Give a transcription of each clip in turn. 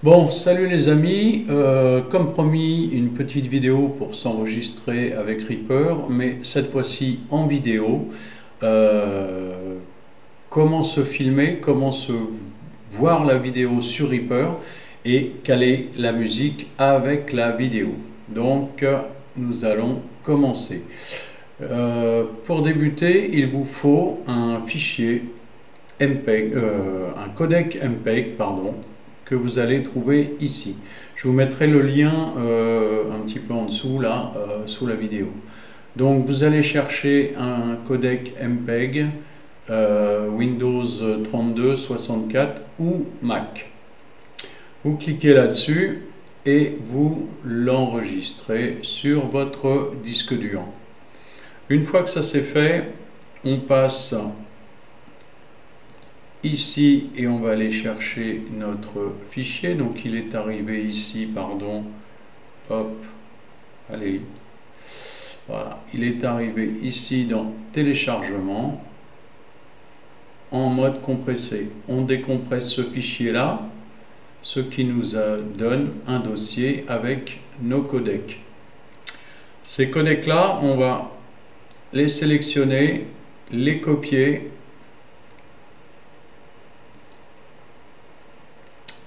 Bon, salut les amis. Comme promis, une petite vidéo pour s'enregistrer avec Reaper, mais cette fois-ci en vidéo. Euh, Comment se filmer, comment se voir la vidéo sur Reaper et caler la musique avec la vidéo. Donc, nous allons commencer. Pour débuter, il vous faut un fichier MPEG, un codec MPEG, pardon, que vous allez trouver ici. Je vous mettrai le lien un petit peu en dessous, là, sous la vidéo. Donc vous allez chercher un codec MPEG Windows 32, 64 ou Mac. Vous cliquez là-dessus et vous l'enregistrez sur votre disque dur. Une fois que ça c'est fait, on passe ici et on va aller chercher notre fichier. Donc il est arrivé ici, pardon, hop, allez, voilà, il est arrivé ici dans téléchargement en mode compressé. On décompresse ce fichier là, ce qui nous donne un dossier avec nos codecs. Ces codecs là, on va les sélectionner, les copier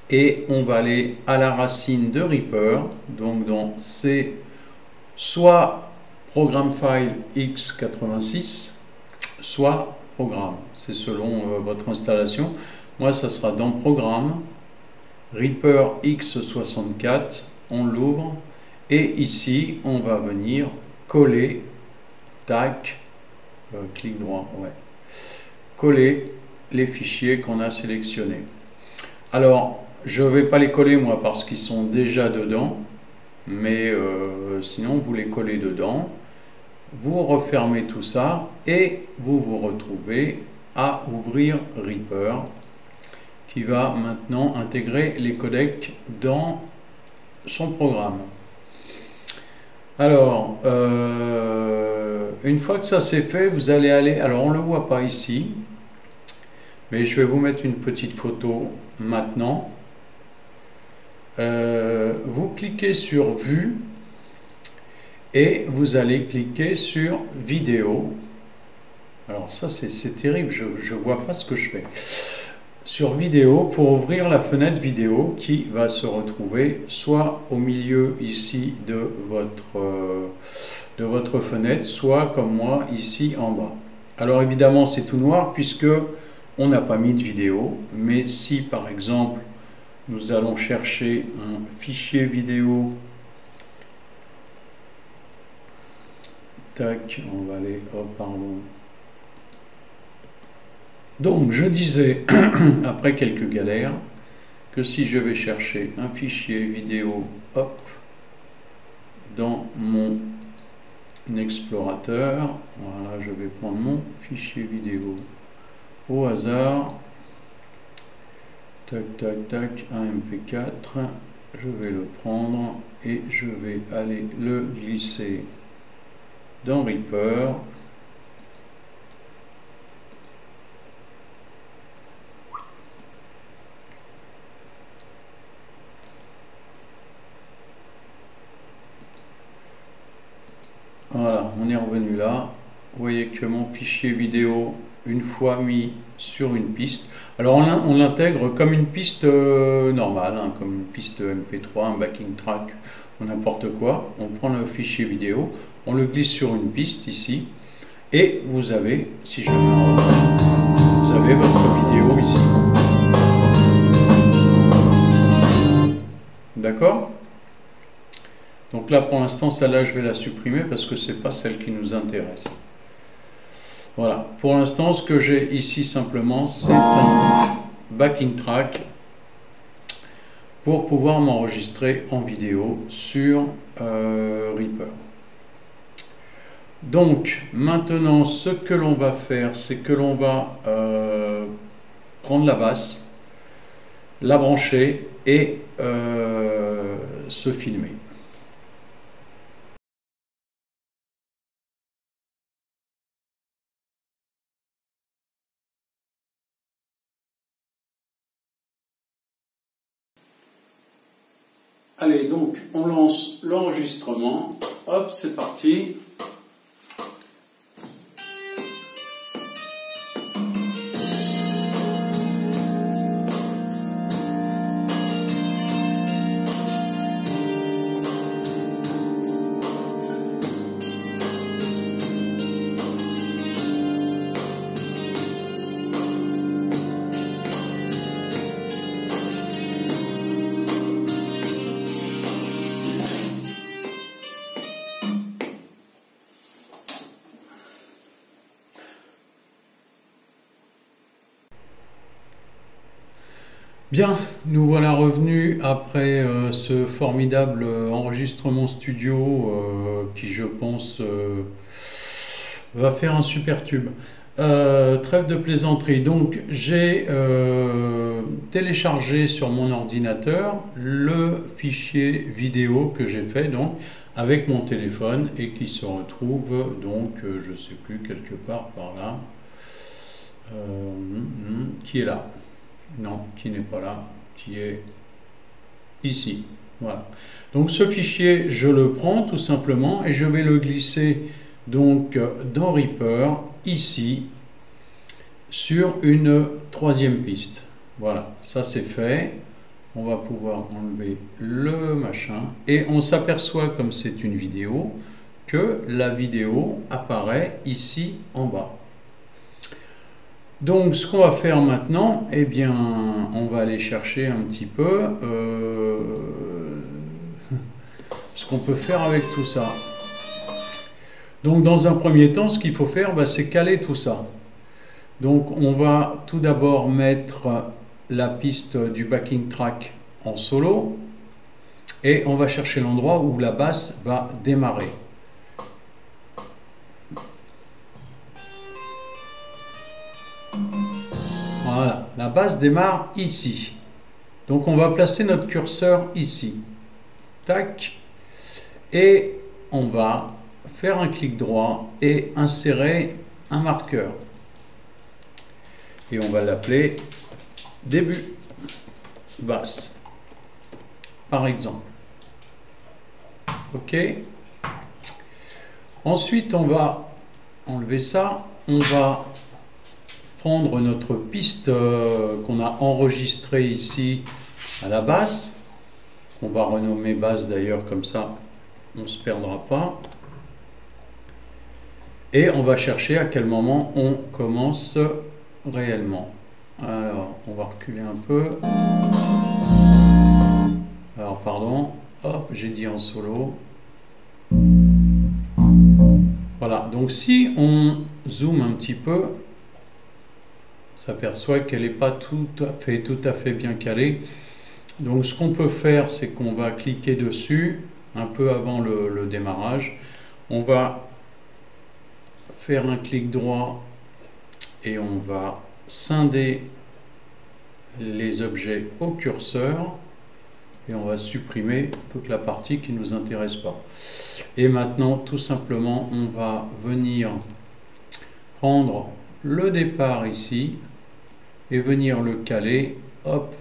et on va aller à la racine de Reaper, donc dans C, soit programme file x86, soit programme, c'est selon votre installation. Moi ça sera dans programme, Reaper x64, on l'ouvre et ici on va venir coller, tac, clic droit, ouais, coller les fichiers qu'on a sélectionnés. Alors je ne vais pas les coller moi parce qu'ils sont déjà dedans, mais sinon vous les collez dedans, vous refermez tout ça et vous vous retrouvez à ouvrir Reaper qui va maintenant intégrer les codecs dans son programme. Alors, une fois que ça c'est fait, vous allez aller, alors on ne le voit pas ici, mais je vais vous mettre une petite photo maintenant. Vous cliquez sur Vue et vous allez cliquer sur Vidéo. Alors ça c'est terrible, je ne vois pas ce que je fais. Sur Vidéo pour ouvrir la fenêtre vidéo qui va se retrouver soit au milieu ici de votre fenêtre, soit comme moi ici en bas. Alors évidemment c'est tout noir puisque on n'a pas mis de vidéo, mais si par exemple nous allons chercher un fichier vidéo, tac, on va aller, oh pardon. Donc je disais, après quelques galères, que si je vais chercher un fichier vidéo, hop, dans mon explorateur, voilà, je vais prendre mon fichier vidéo au hasard, tac, tac, tac, un MP4, je vais le prendre et je vais aller le glisser dans Reaper. Voilà, on est revenu là. Vous voyez que mon fichier vidéo, une fois mis sur une piste, alors on l'intègre comme une piste normale, hein, comme une piste MP3, un backing track ou n'importe quoi. On prend le fichier vidéo, on le glisse sur une piste ici, et vous avez, si je vous avez votre vidéo ici. D'accord? Donc là pour l'instant celle-là je vais la supprimer parce que c'est pas celle qui nous intéresse. Voilà, pour l'instant ce que j'ai ici simplement c'est un backing track pour pouvoir m'enregistrer en vidéo sur Reaper. Donc maintenant ce que l'on va faire c'est que l'on va prendre la basse, la brancher et se filmer. Allez, donc on lance l'enregistrement. Hop, c'est parti. Bien, nous voilà revenus après ce formidable enregistrement studio qui, je pense, va faire un super tube. Trêve de plaisanterie. Donc, j'ai téléchargé sur mon ordinateur le fichier vidéo que j'ai fait donc avec mon téléphone et qui se retrouve donc, je ne sais plus, quelque part par là, qui est là. Non, qui n'est pas là, qui est ici. Voilà. Donc ce fichier, je le prends tout simplement et je vais le glisser donc dans Reaper, ici, sur une troisième piste. Voilà, ça c'est fait. On va pouvoir enlever le machin et on s'aperçoit, comme c'est une vidéo, que la vidéo apparaît ici en bas. Donc ce qu'on va faire maintenant, eh bien on va aller chercher un petit peu ce qu'on peut faire avec tout ça. Donc dans un premier temps, ce qu'il faut faire, c'est caler tout ça. Donc on va tout d'abord mettre la piste du backing track en solo et on va chercher l'endroit où la basse va démarrer. Voilà, la basse démarre ici. Donc on va placer notre curseur ici. Tac. Et on va faire un clic droit et insérer un marqueur. Et on va l'appeler début basse. Par exemple. OK. Ensuite, on va enlever ça. On va prendre notre piste qu'on a enregistrée ici à la basse. On va renommer basse d'ailleurs, comme ça on ne se perdra pas. Et on va chercher à quel moment on commence réellement. Alors, on va reculer un peu. Alors, pardon. Hop, j'ai dit en solo. Voilà, donc si on zoome un petit peu, s'aperçoit qu'elle n'est pas tout à fait bien calée. Donc ce qu'on peut faire, c'est qu'on va cliquer dessus un peu avant le démarrage. On va faire un clic droit et on va scinder les objets au curseur et on va supprimer toute la partie qui ne nous intéresse pas. Et maintenant, tout simplement, on va venir prendre le départ ici et venir le caler, hop,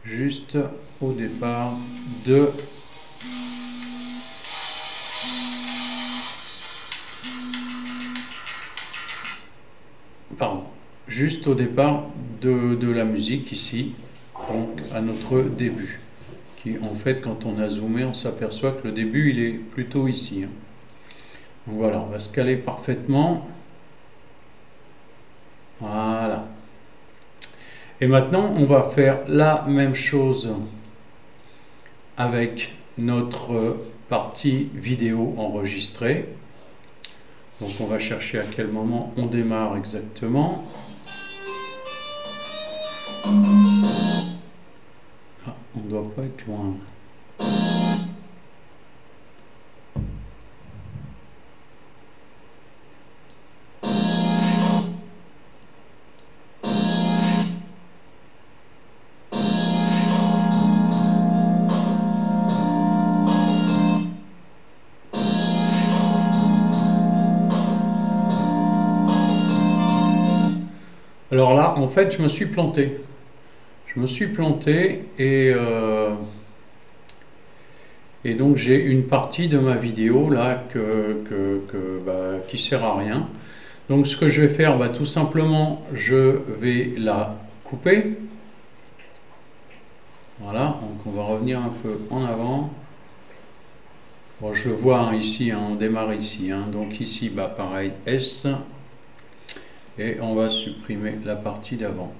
juste au départ de juste au départ de la musique ici, donc à notre début. Qui en fait, quand on a zoomé, on s'aperçoit que le début il est plutôt ici. Donc voilà, on va se caler parfaitement. Voilà. Et maintenant, on va faire la même chose avec notre partie vidéo enregistrée. Donc on va chercher à quel moment on démarre exactement. Ah, on ne doit pas être loin. Alors là, en fait, je me suis planté. Je me suis planté et Et donc j'ai une partie de ma vidéo là qui sert à rien. Donc ce que je vais faire, tout simplement, je vais la couper. Voilà, donc on va revenir un peu en avant. Bon, je le vois ici, on démarre ici. Donc ici, pareil, S. Et on va supprimer la partie d'avant.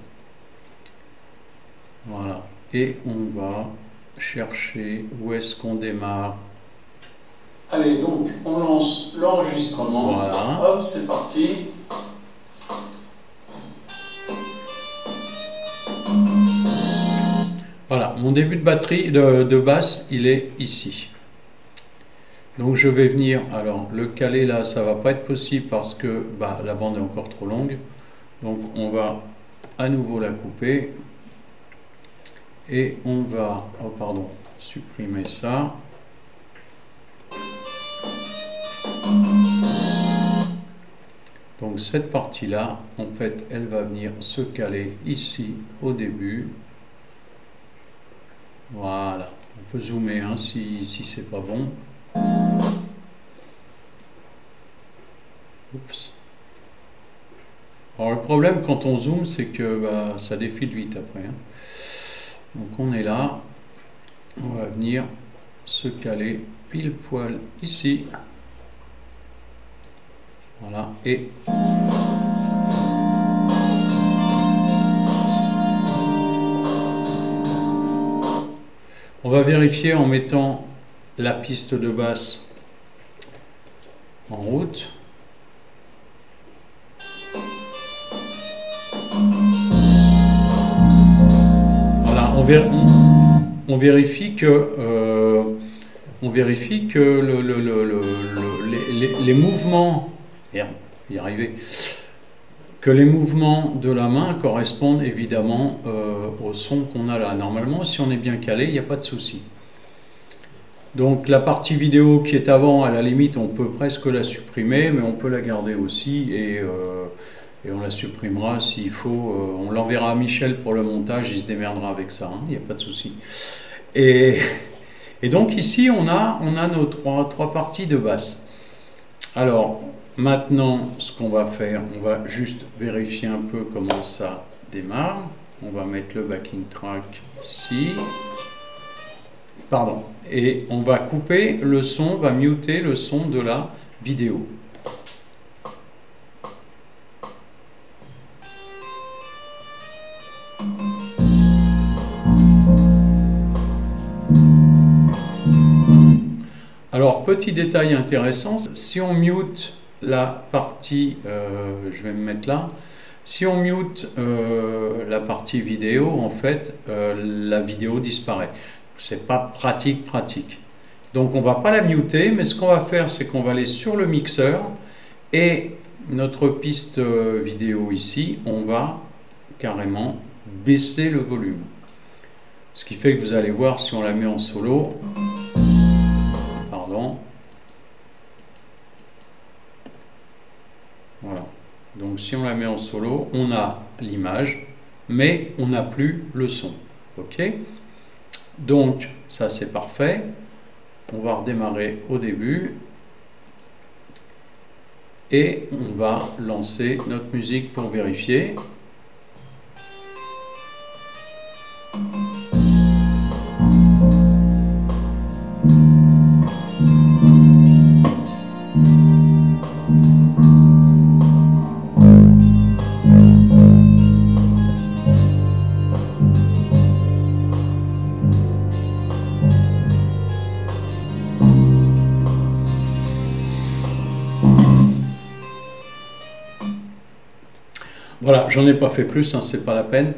Voilà. Et on va chercher où est-ce qu'on démarre. Allez, donc on lance l'enregistrement. Voilà. Hop, c'est parti. Voilà, mon début de batterie de basse, il est ici. Donc je vais venir, alors le caler là, ça va pas être possible parce que la bande est encore trop longue. Donc on va à nouveau la couper. Et on va, supprimer ça. Donc cette partie-là, en fait, elle va venir se caler ici au début. Voilà, on peut zoomer si c'est pas bon. Oups. Alors le problème quand on zoome, c'est que ça défile vite après. Donc on est là, on va venir se caler pile poil ici. Voilà, et on va vérifier en mettant la piste de basse en route. Voilà, on vérifie que les mouvements, y arriver, que les mouvements de la main correspondent évidemment au son qu'on a là. Normalement, si on est bien calé, il n'y a pas de souci. Donc la partie vidéo qui est avant, à la limite, on peut presque la supprimer, mais on peut la garder aussi et on la supprimera s'il faut. On l'enverra à Michel pour le montage, il se démerdera avec ça, il n'y a pas de souci. Et donc ici, on a nos trois parties de basse. Alors, maintenant, ce qu'on va faire, on va juste vérifier un peu comment ça démarre. On va mettre le backing track ici. Pardon. Et on va couper le son, on va muter le son de la vidéo. Alors, petit détail intéressant, si on mute la partie, je vais me mettre là, si on mute la partie vidéo, en fait, la vidéo disparaît. C'est pas pratique. Donc on va pas la muter, mais ce qu'on va faire, c'est qu'on va aller sur le mixeur et notre piste vidéo ici, on va carrément baisser le volume. Ce qui fait que vous allez voir si on la met en solo. Pardon. Voilà. Donc si on la met en solo, on a l'image, mais on n'a plus le son. Ok ? Donc, ça c'est parfait. On va redémarrer au début. Et on va lancer notre musique pour vérifier. Voilà, j'en ai pas fait plus, c'est pas la peine.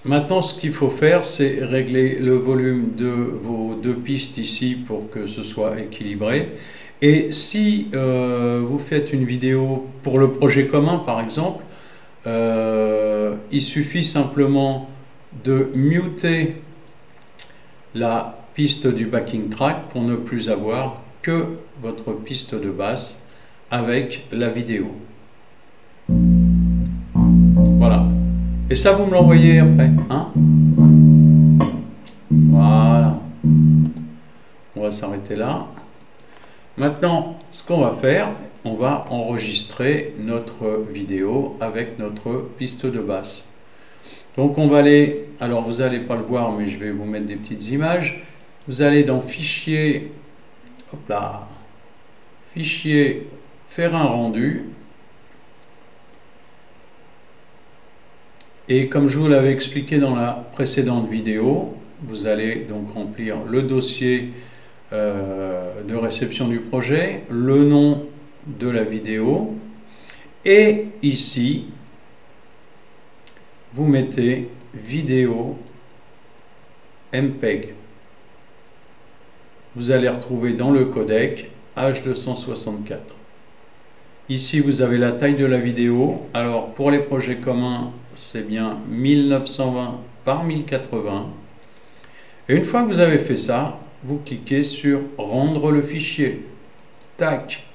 Maintenant, ce qu'il faut faire, c'est régler le volume de vos deux pistes ici pour que ce soit équilibré. Et si vous faites une vidéo pour le projet commun, par exemple, il suffit simplement de muter la piste du backing track pour ne plus avoir que votre piste de basse avec la vidéo. Voilà. Et ça, vous me l'envoyez après. Voilà. On va s'arrêter là. Maintenant, ce qu'on va faire, on va enregistrer notre vidéo avec notre piste de basse. Donc on va aller, alors vous n'allez pas le voir, mais je vais vous mettre des petites images. Vous allez dans Fichier, hop là, Fichier, faire un rendu. Et comme je vous l'avais expliqué dans la précédente vidéo, vous allez donc remplir le dossier de réception du projet, le nom de la vidéo, et ici, vous mettez vidéo MPEG. Vous allez retrouver dans le codec H264. Ici, vous avez la taille de la vidéo. Alors, pour les projets communs, c'est bien 1920 par 1080. Et une fois que vous avez fait ça, vous cliquez sur Rendre le fichier. Tac.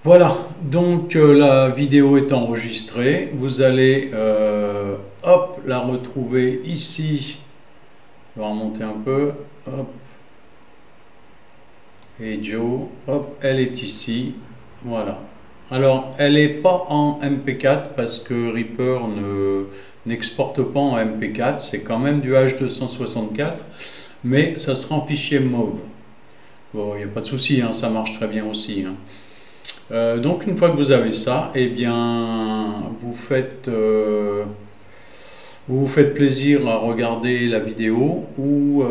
Voilà, donc la vidéo est enregistrée. Vous allez hop, la retrouver ici. Je vais remonter un peu. Hop. Et Joe, hop, elle est ici. Voilà. Alors, elle n'est pas en MP4 parce que Reaper n'exporte pas en MP4. C'est quand même du H264, mais ça sera en fichier MOV. Bon, il n'y a pas de souci, hein, ça marche très bien aussi. Hein. Donc une fois que vous avez ça, eh bien vous vous faites plaisir à regarder la vidéo, ou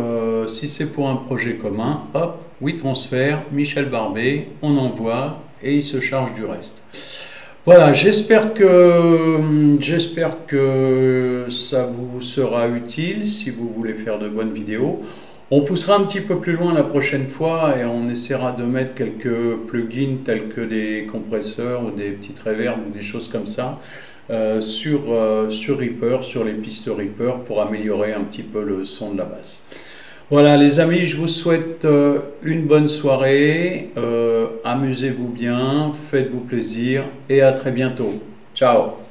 si c'est pour un projet commun, hop, WeTransfer, Michel Barbet, on envoie et il se charge du reste. Voilà, j'espère que ça vous sera utile si vous voulez faire de bonnes vidéos. On poussera un petit peu plus loin la prochaine fois et on essaiera de mettre quelques plugins tels que des compresseurs ou des petites reverbs ou des choses comme ça sur Reaper, sur les pistes Reaper, pour améliorer un petit peu le son de la basse. Voilà les amis, je vous souhaite une bonne soirée, amusez-vous bien, faites-vous plaisir et à très bientôt. Ciao!